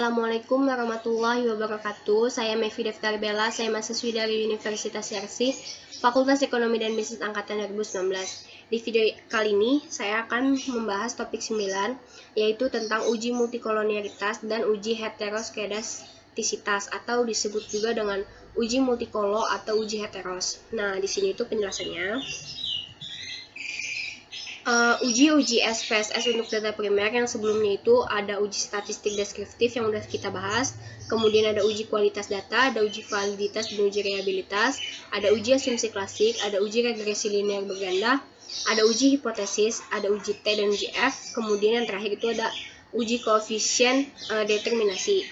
Assalamualaikum warahmatullahi wabarakatuh. Saya Mevi Deftari Bella, saya mahasiswi dari Universitas Yarsi, Fakultas Ekonomi dan Bisnis Angkatan 2019. Di video kali ini, saya akan membahas topik 9, yaitu tentang uji multikolonialitas dan uji heteroskedastisitas, atau disebut juga dengan uji multikolo atau uji heteros. Nah, di sini itu penjelasannya. Uji SPSS untuk data primer yang sebelumnya itu ada uji statistik deskriptif yang udah kita bahas, kemudian ada uji kualitas data, ada uji validitas dan uji reliabilitas, ada uji asumsi klasik, ada uji regresi linear berganda, ada uji hipotesis, ada uji T dan uji F, kemudian yang terakhir itu ada uji koefisien determinasi.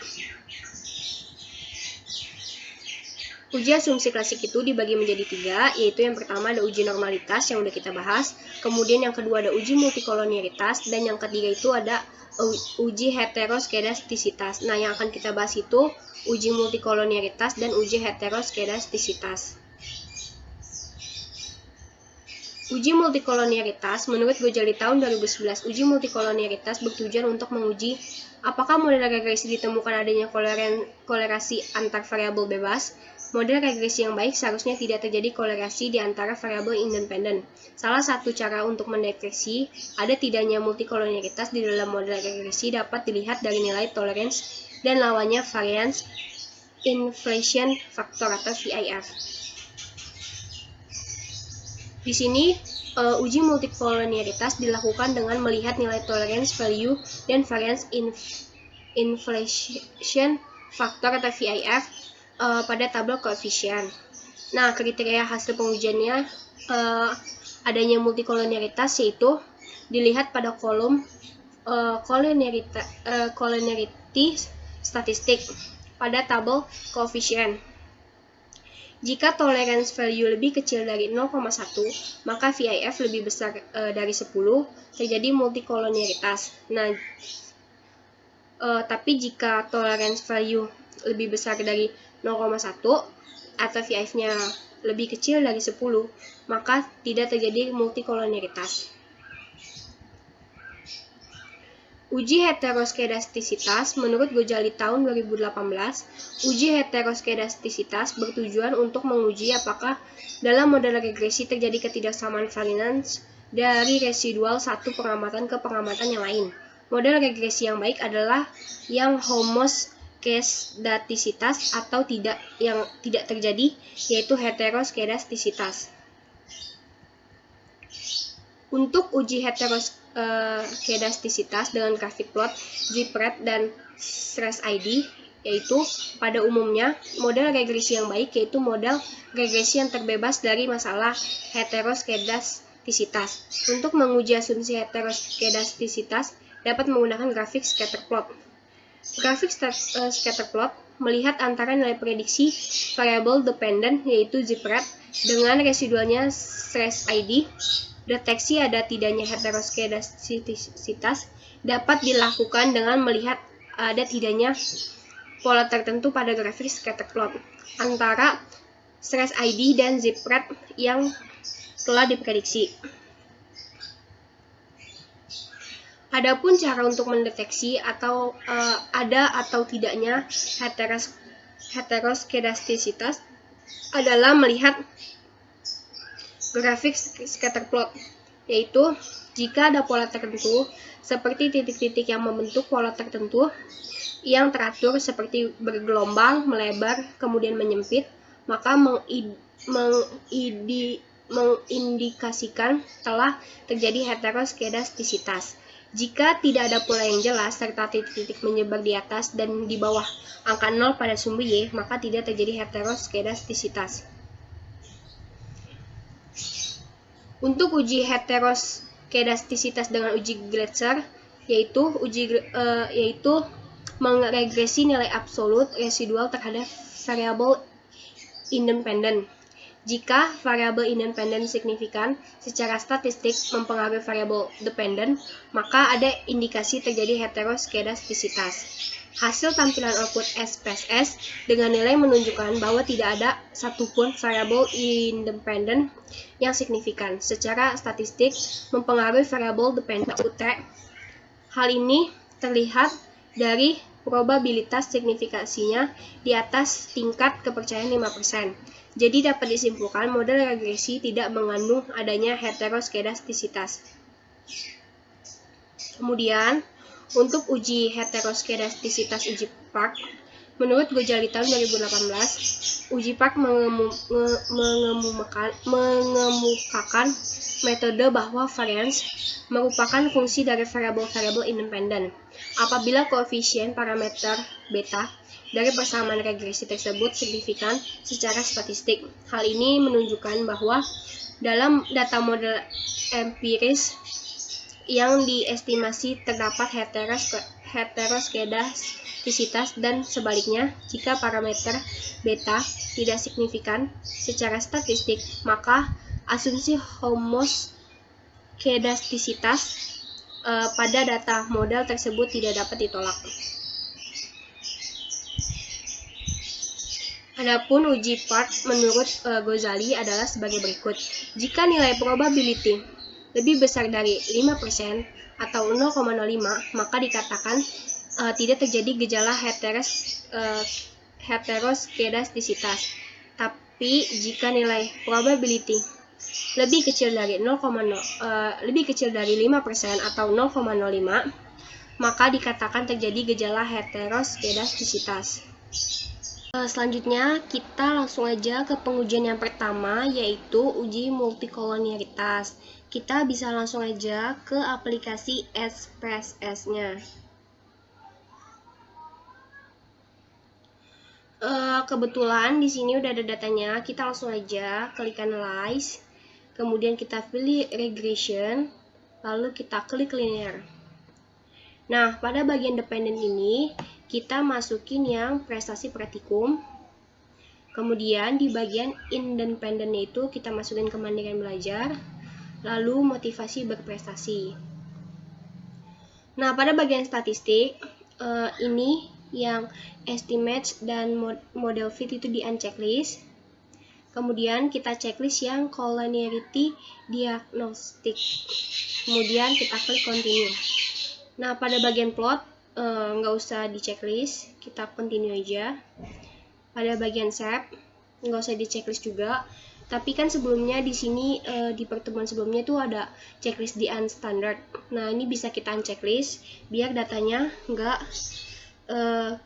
Uji asumsi klasik itu dibagi menjadi 3, yaitu yang pertama ada uji normalitas yang udah kita bahas, kemudian yang kedua ada uji multikolonialitas, dan yang ketiga itu ada uji heteroskedastisitas. Nah, yang akan kita bahas itu uji multikolonialitas dan uji heteroskedastisitas. Uji multikolonialitas, menurut Gojali tahun 2011, uji multikolonialitas bertujuan untuk menguji apakah model regresi ditemukan adanya kolerasi antar variabel bebas. Model regresi yang baik seharusnya tidak terjadi kolerasi di antara variabel independen. Salah satu cara untuk mendeteksi ada tidaknya multikolonialitas di dalam model regresi dapat dilihat dari nilai tolerance dan lawannya variance inflation factor atau VIF. Di sini, uji multikolonialitas dilakukan dengan melihat nilai tolerance value dan variance inflation factor atau VIF pada tabel koefisien. Nah, kriteria hasil pengujiannya adanya multikolonialitas yaitu dilihat pada kolom collinearity statistik pada tabel koefisien. Jika tolerance value lebih kecil dari 0,1, maka VIF lebih besar dari 10, terjadi multikolonialitas. Nah, tapi jika tolerance value lebih besar dari 0,1 atau VIF-nya lebih kecil dari 10, maka tidak terjadi multikolonialitas. Uji heteroskedastisitas, menurut Gojali tahun 2018, uji heteroskedastisitas bertujuan untuk menguji apakah dalam model regresi terjadi ketidaksamaan variance dari residual satu pengamatan ke pengamatan yang lain. Model regresi yang baik adalah yang homoskedastisitas atau yang tidak terjadi, yaitu heteroskedastisitas. Untuk uji heteroskedastisitas dengan grafik plot, ZPRET, dan stress ID, yaitu pada umumnya model regresi yang baik yaitu model regresi yang terbebas dari masalah heteroskedastisitas. Untuk menguji asumsi heteroskedastisitas dapat menggunakan grafik scatterplot. Grafik scatterplot melihat antara nilai prediksi variabel dependent yaitu ZPRET dengan residualnya stress ID. Deteksi ada tidaknya heteroskedastisitas dapat dilakukan dengan melihat ada tidaknya pola tertentu pada grafik scatterplot antara stress ID dan ZPRET yang telah diprediksi. Adapun cara untuk mendeteksi ada atau tidaknya heteroskedastisitas adalah melihat grafik scatterplot, yaitu jika ada pola tertentu seperti titik-titik yang membentuk pola tertentu yang teratur seperti bergelombang, melebar, kemudian menyempit, maka mengindikasikan telah terjadi heteroskedastisitas. Jika tidak ada pola yang jelas serta titik-titik menyebar di atas dan di bawah angka 0 pada sumbu Y, maka tidak terjadi heteroskedastisitas. Untuk uji heteroskedastisitas dengan uji Gletser, yaitu meregresi nilai absolut residual terhadap variabel independen. Jika variabel independen signifikan secara statistik mempengaruhi variabel dependen, maka ada indikasi terjadi heteroskedastisitas. Hasil tampilan output SPSS dengan nilai menunjukkan bahwa tidak ada satupun variabel independen yang signifikan secara statistik mempengaruhi variabel dependen UT. Hal ini terlihat dari probabilitas signifikasinya di atas tingkat kepercayaan 5%. Jadi dapat disimpulkan model regresi tidak mengandung adanya heteroskedastisitas. Kemudian, untuk uji heteroskedastisitas uji Park, menurut Gojali tahun 2018, uji Park mengemukakan metode bahwa varians merupakan fungsi dari variabel-variabel independen. Apabila koefisien parameter beta dari persamaan regresi tersebut signifikan secara statistik. Hal ini menunjukkan bahwa dalam data model empiris yang diestimasi terdapat heteroskedastisitas dan sebaliknya, jika parameter beta tidak signifikan secara statistik, maka asumsi homoskedastisitas pada data model tersebut tidak dapat ditolak. Adapun uji Park menurut Gojali adalah sebagai berikut. Jika nilai probability lebih besar dari 5% atau 0,05, maka dikatakan tidak terjadi gejala heteroskedastisitas. Tapi jika nilai probability lebih kecil dari 5% atau 0,05, maka dikatakan terjadi gejala heteroskedastisitas. Selanjutnya kita langsung aja ke pengujian yang pertama, yaitu uji multikolonialitas. Kita bisa langsung aja ke aplikasi SPSS-nya. Kebetulan di sini udah ada datanya, kita langsung aja klik analyze, kemudian kita pilih regression, lalu kita klik linear. Nah, pada bagian dependent ini kita masukin yang prestasi praktikum. Kemudian di bagian independent itu kita masukin kemandirian belajar, lalu motivasi berprestasi. Nah, pada bagian statistik ini yang estimates dan model fit itu di unchecklist. Kemudian kita checklist yang collinearity diagnostic. Kemudian kita klik continue. Nah, pada bagian plot nggak usah di checklist, kita continue aja. Pada bagian shape nggak usah di checklist juga. Tapi kan sebelumnya di sini di pertemuan sebelumnya tuh ada checklist di unstandard. Nah, ini bisa kita unchecklist biar datanya nggak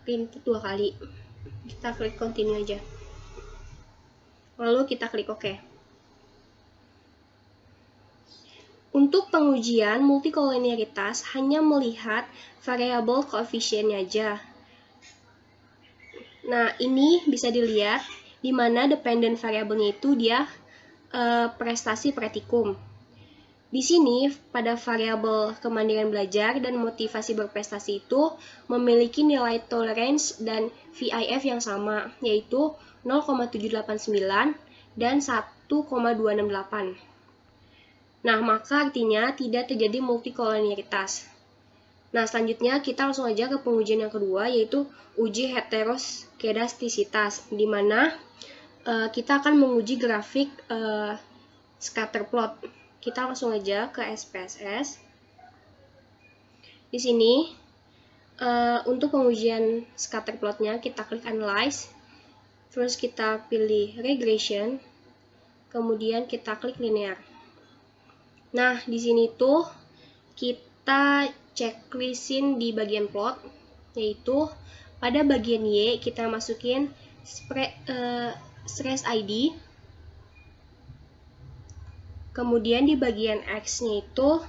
input 2 kali. Kita klik continue aja. Lalu kita klik OK. Untuk pengujian multikolonialitas hanya melihat variabel koefisiennya aja. Nah, ini bisa dilihat di mana dependent variabelnya itu dia prestasi praktikum. Di sini pada variabel kemandirian belajar dan motivasi berprestasi itu memiliki nilai tolerance dan VIF yang sama, yaitu 0,789 dan 1,268. Nah, maka artinya tidak terjadi multikolonialitas. Nah, selanjutnya kita langsung aja ke pengujian yang kedua, yaitu uji heteroskedastisitas, di mana kita akan menguji grafik scatter plot. Kita langsung aja ke SPSS. Di sini, untuk pengujian scatter plotnya, kita klik analyze, terus kita pilih regression, kemudian kita klik linear. Nah, di sini tuh kita checklistin di bagian plot, yaitu pada bagian Y kita masukin stress ID, kemudian di bagian X-nya itu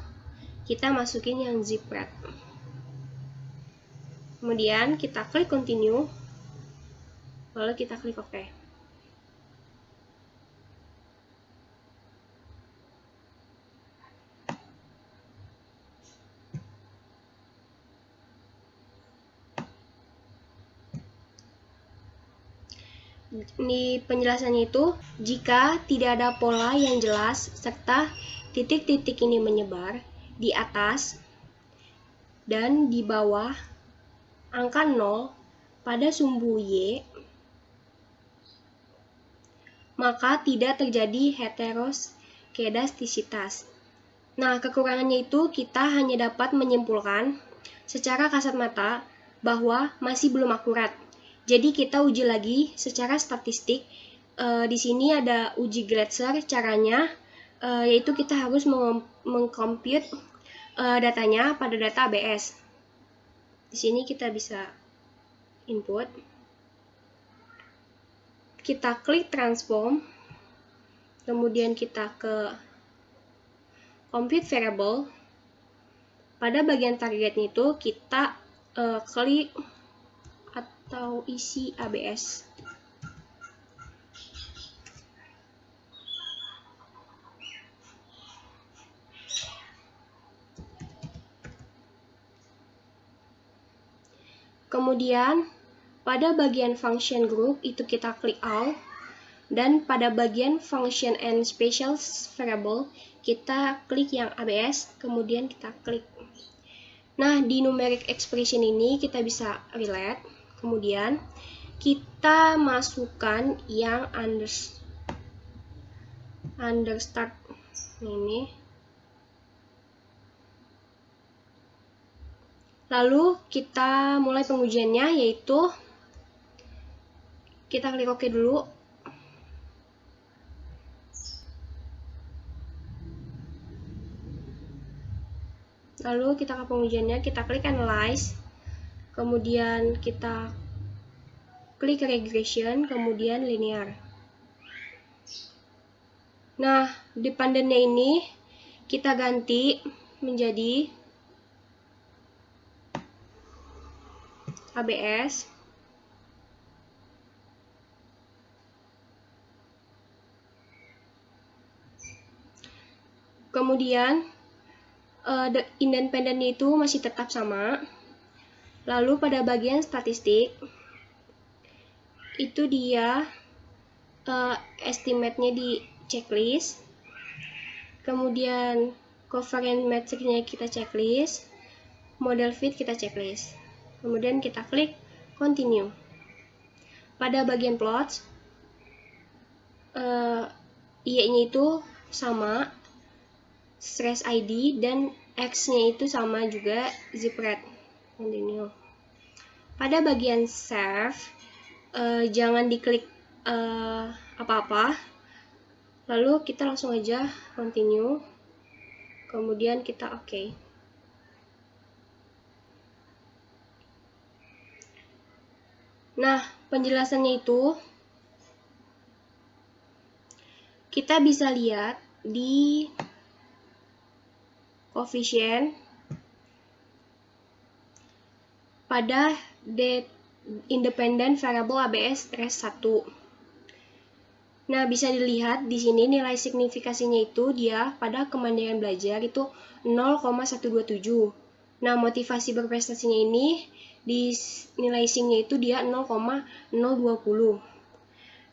kita masukin yang zip red. Kemudian kita klik continue, lalu kita klik OK. Di penjelasannya itu, jika tidak ada pola yang jelas serta titik-titik ini menyebar di atas dan di bawah angka 0 pada sumbu Y, maka tidak terjadi heteroskedastisitas. Nah, kekurangannya itu kita hanya dapat menyimpulkan secara kasat mata bahwa masih belum akurat. Jadi kita uji lagi secara statistik. Di sini ada uji Glatzer. Caranya yaitu kita harus mengcompute datanya pada data ABS. Di sini kita bisa input. Kita klik transform. Kemudian kita ke compute variable. Pada bagian targetnya itu kita klik atau isi ABS. Kemudian pada bagian function group itu kita klik all. Dan pada bagian function and special variable, kita klik yang ABS, kemudian kita klik. Nah, di numeric expression ini kita bisa relate, kemudian kita masukkan yang understart ini. Lalu kita mulai pengujiannya, yaitu kita klik OK dulu. Lalu kita ke pengujiannya, kita klik analyze, kemudian kita klik regression, kemudian linear. Nah, dependennya ini kita ganti menjadi ABS. Kemudian independen itu masih tetap sama. Lalu pada bagian statistik itu dia estimate-nya di checklist. Kemudian covariance matrix-nya kita checklist. Model fit kita checklist. Kemudian kita klik continue. Pada bagian plots Y-nya itu sama, stress ID, dan X-nya itu sama juga, zip rate. Continue. Pada bagian save, jangan diklik apa-apa. Lalu kita langsung aja continue. Kemudian kita OK. Nah, penjelasannya itu kita bisa lihat di koefisien pada independent variable ABS res 1. Nah, bisa dilihat di sini nilai signifikasinya itu dia pada kemandirian belajar itu 0,127. Nah, motivasi berprestasinya ini di nilai SING-nya itu dia 0,020.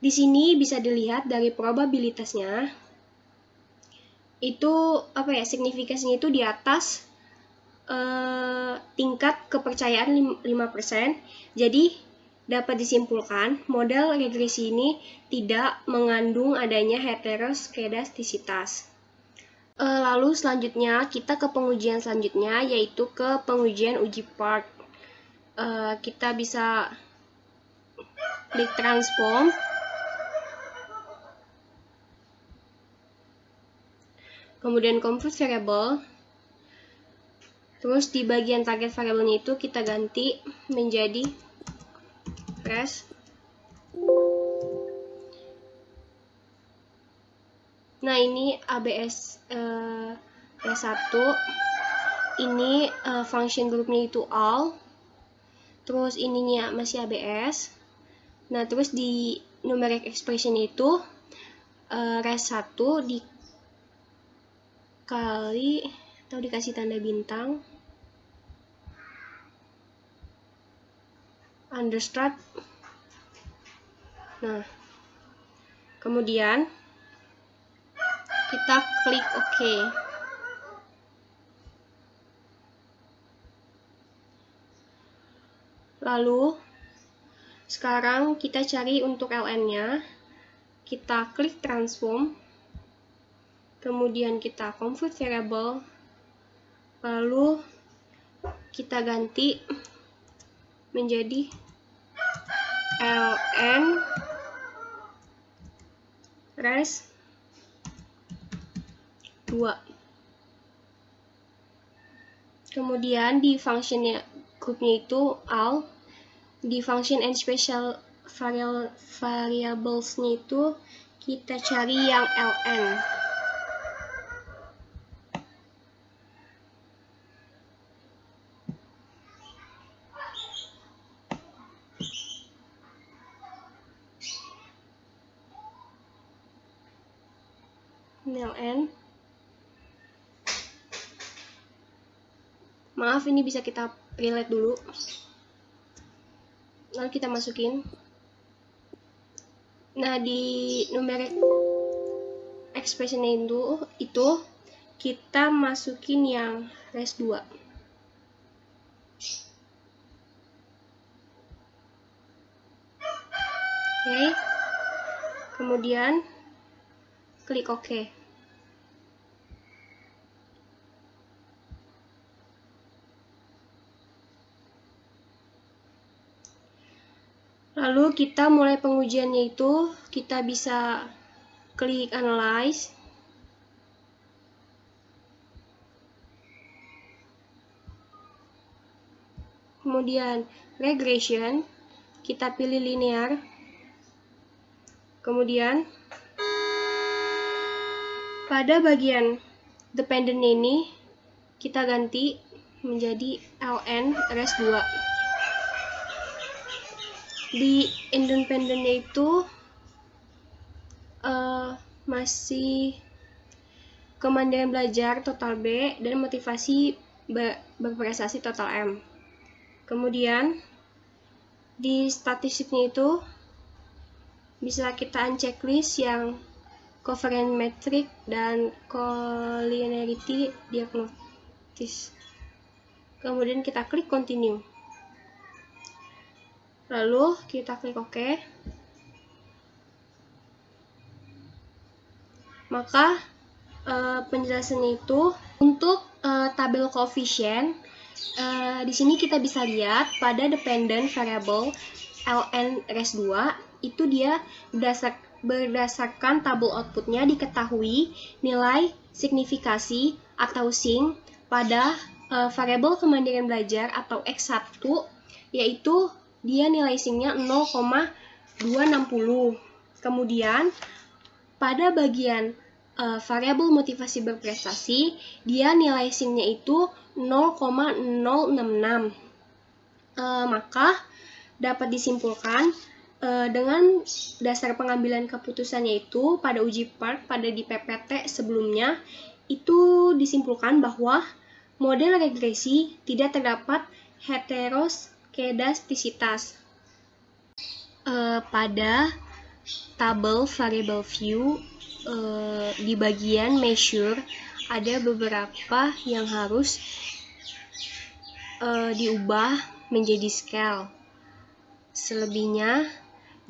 Di sini bisa dilihat dari probabilitasnya itu signifikasinya itu di atas tingkat kepercayaan 5%. Jadi dapat disimpulkan model regresi ini tidak mengandung adanya heteroskedastisitas. Lalu selanjutnya kita ke pengujian selanjutnya, yaitu ke pengujian uji part. Kita bisa klik transform. Kemudian compute variable. Terus di bagian target variabelnya itu kita ganti menjadi res. Nah, ini ABS res 1. Ini function groupnya itu all. Terus ininya masih ABS. Nah, terus di numeric expression itu res 1 dikali atau dikasih tanda bintang understart. Nah, kemudian kita klik OK. Lalu sekarang kita cari untuk ln-nya. Kita klik transform. Kemudian kita compute variable. Lalu kita ganti menjadi ln res 2. Kemudian di functionnya grupnya itu all, di function and special variablesnya itu kita cari yang ln. ln. Maaf, ini bisa kita relate dulu. Lalu kita masukin. Nah, di numeric expression itu kita masukin yang res 2. Oke. Kemudian klik OK. Lalu kita mulai pengujiannya itu, kita bisa klik Analyze. Kemudian Regression, kita pilih Linear. Kemudian pada bagian Dependent ini, kita ganti menjadi ln res 2. Di independentnya itu masih kemandirian belajar total B dan motivasi berprestasi total M. Kemudian di statistiknya itu bisa kita unchecklist yang covariance metric dan collinearity diagnosis. Kemudian kita klik continue. Lalu kita klik OK. Maka penjelasannya itu untuk tabel koefisien, di sini kita bisa lihat pada dependent variable ln res 2 itu dia berdasarkan tabel outputnya diketahui nilai signifikasi atau SING pada variabel kemandirian belajar atau X1, yaitu dia nilai SING-nya 0,260. Kemudian pada bagian variabel motivasi berprestasi, dia nilai SING-nya itu 0,066. Maka dapat disimpulkan dengan dasar pengambilan keputusannya itu pada uji PARCC pada di PPT sebelumnya, itu disimpulkan bahwa model regresi tidak terdapat heteroskedastisitas. Pada tabel variable view di bagian measure ada beberapa yang harus diubah menjadi scale. Selebihnya,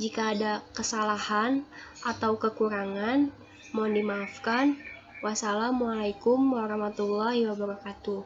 jika ada kesalahan atau kekurangan, mohon dimaafkan. Wassalamualaikum warahmatullahi wabarakatuh.